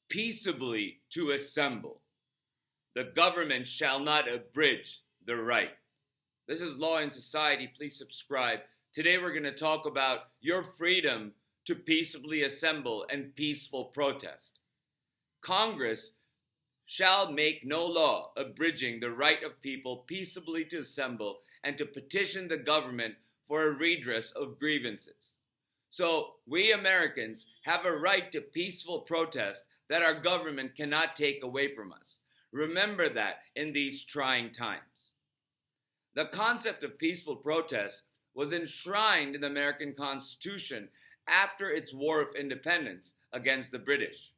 peaceably to assemble. The government shall not abridge the right. This is Law and Society. Please subscribe. Today we're going to talk about your freedom to peaceably assemble and peaceful protest. Congress shall make no law abridging the right of people peaceably to assemble and to petition the government for a redress of grievances. So we Americans have a right to peaceful protest that our government cannot take away from us. Remember that in these trying times. The concept of peaceful protest was enshrined in the American Constitution after its War of Independence against the British.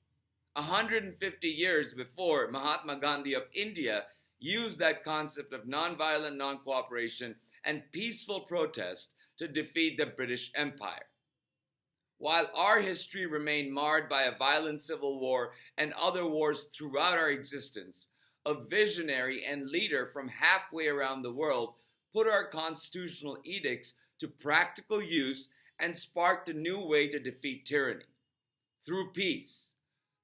150 years before, Mahatma Gandhi of India used that concept of nonviolent non-cooperation and peaceful protest to defeat the British Empire. While our history remained marred by a violent civil war and other wars throughout our existence, a visionary and leader from halfway around the world put our constitutional edicts to practical use and sparked a new way to defeat tyranny. Through peace,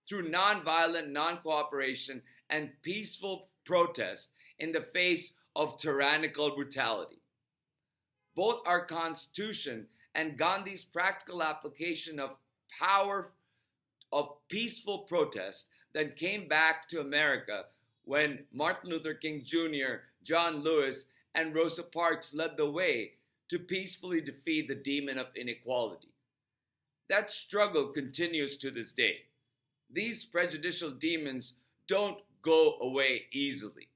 through nonviolent non-cooperation and peaceful protest in the face of tyrannical brutality. Both our Constitution and Gandhi's practical application of power of peaceful protest that came back to America when Martin Luther King Jr., John Lewis, and Rosa Parks led the way to peacefully defeat the demon of inequality. That struggle continues to this day. These prejudicial demons don't go away easily.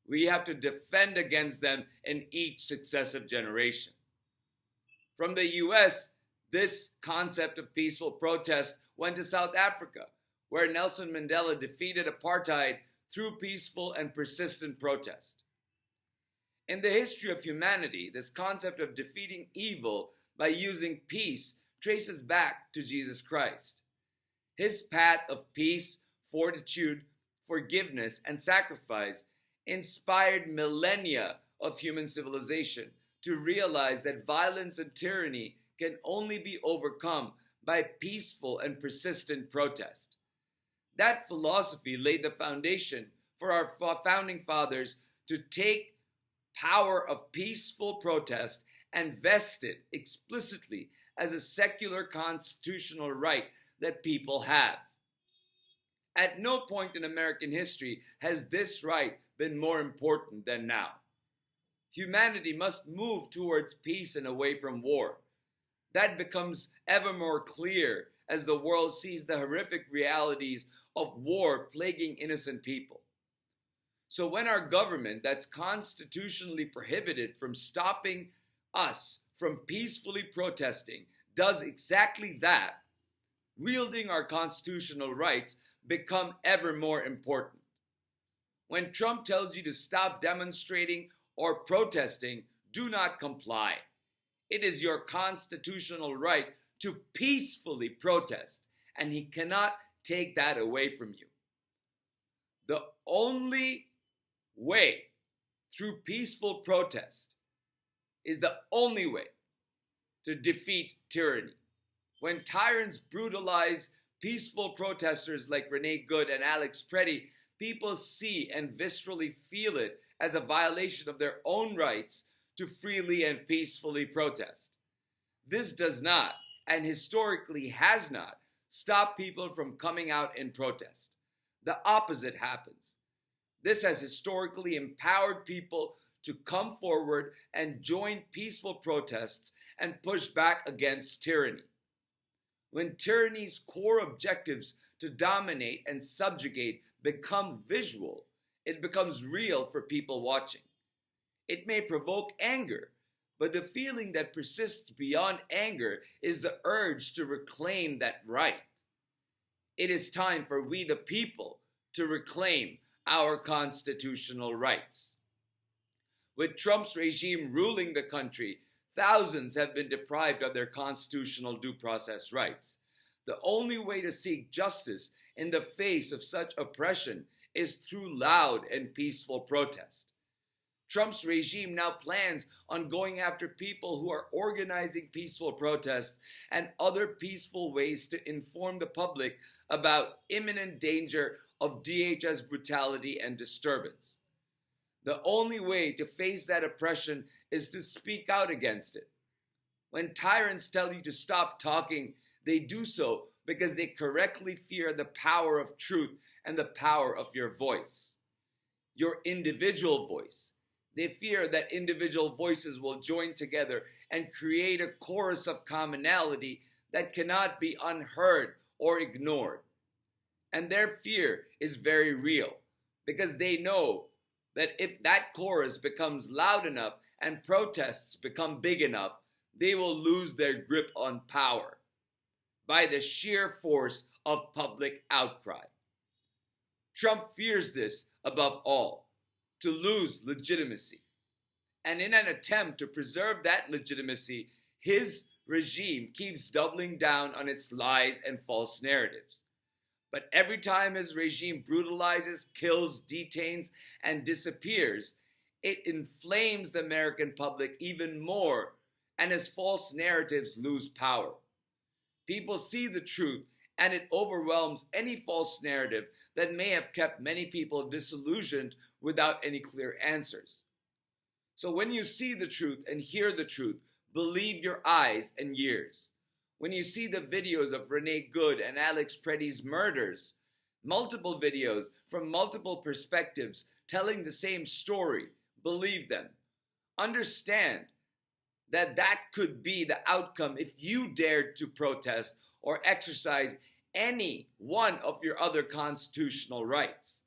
We have to defend against them in each successive generation. From the US, this concept of peaceful protest went to South Africa, where Nelson Mandela defeated apartheid through peaceful and persistent protest. In the history of humanity, this concept of defeating evil by using peace traces back to Jesus Christ. His path of peace, fortitude, forgiveness, and sacrifice inspired millennia of human civilization to realize that violence and tyranny can only be overcome by peaceful and persistent protest. That philosophy laid the foundation for our founding fathers to take power of peaceful protest and vest it explicitly as a secular constitutional right that people have. At no point in American history has this right been more important than now. Humanity must move towards peace and away from war. That becomes ever more clear as the world sees the horrific realities of war plaguing innocent people. So when our government, that's constitutionally prohibited from stopping us from peacefully protesting, does exactly that, wielding our constitutional rights become ever more important. When Trump tells you to stop demonstrating or protesting, do not comply. It is your constitutional right to peacefully protest, and he cannot take that away from you. The only way through peaceful protest is the only way to defeat tyranny. When tyrants brutalize peaceful protesters like Rene Good and Alex Preddy, people see and viscerally feel it as a violation of their own rights to freely and peacefully protest. This does not, and historically has not, stopped people from coming out in protest. The opposite happens. This has historically empowered people to come forward and join peaceful protests and push back against tyranny. When tyranny's core objectives to dominate and subjugate become visual, it becomes real for people watching. It may provoke anger, but the feeling that persists beyond anger is the urge to reclaim that right. It is time for we the people to reclaim our constitutional rights. With Trump's regime ruling the country, thousands have been deprived of their constitutional due process rights. The only way to seek justice in the face of such oppression is through loud and peaceful protest. Trump's regime now plans on going after people who are organizing peaceful protests and other peaceful ways to inform the public about imminent danger of DHS brutality and disturbance. The only way to face that oppression is to speak out against it. When tyrants tell you to stop talking, they do so because they correctly fear the power of truth and the power of your voice, your individual voice. They fear that individual voices will join together and create a chorus of commonality that cannot be unheard or ignored. And their fear is very real because they know that if that chorus becomes loud enough and protests become big enough, they will lose their grip on power by the sheer force of public outcry. Trump fears this above all, to lose legitimacy. And in an attempt to preserve that legitimacy, his regime keeps doubling down on its lies and false narratives. But every time his regime brutalizes, kills, detains, and disappears, it inflames the American public even more, and his false narratives lose power. People see the truth, and it overwhelms any false narrative that may have kept many people disillusioned without any clear answers. So when you see the truth and hear the truth, believe your eyes and ears. When you see the videos of Renee Good and Alex Preddy's murders, multiple videos from multiple perspectives telling the same story, believe them. Understand that that could be the outcome if you dared to protest or exercise any one of your other constitutional rights.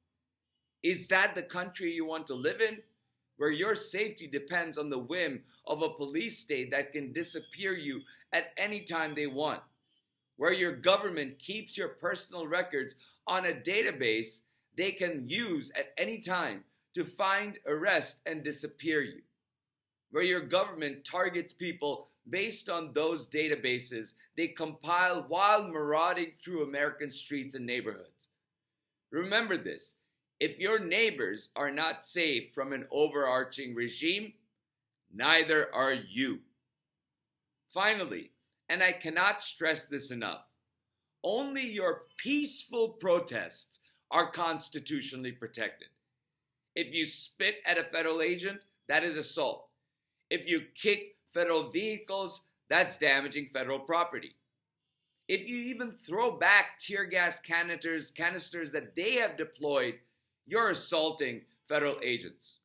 Is that the country you want to live in, where your safety depends on the whim of a police state that can disappear you at any time they want, where your government keeps your personal records on a database they can use at any time to find, arrest, and disappear you, where your government targets people based on those databases they compile while marauding through American streets and neighborhoods? Remember this: if your neighbors are not safe from an overarching regime, neither are you. Finally, and I cannot stress this enough, only your peaceful protests are constitutionally protected. If you spit at a federal agent, that is assault. If you kick federal vehicles, that's damaging federal property. If you even throw back tear gas canisters that they have deployed, you're assaulting federal agents.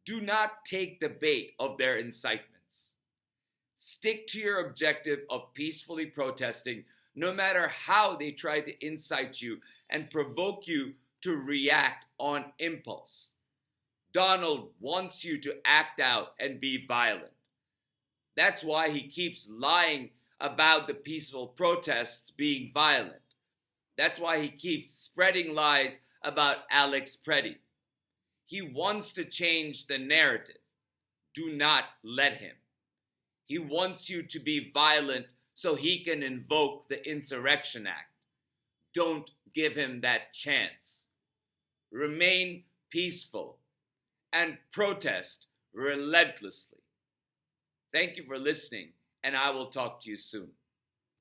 Do not take the bait of their incitements. Stick to your objective of peacefully protesting, no matter how they try to incite you and provoke you to react on impulse. Donald wants you to act out and be violent. That's why he keeps lying about the peaceful protests being violent. That's why he keeps spreading lies about Alex Preddy. He wants to change the narrative. Do not let him. He wants you to be violent so he can invoke the Insurrection Act. Don't give him that chance. Remain peaceful and protest relentlessly. Thank you for listening, and I will talk to you soon.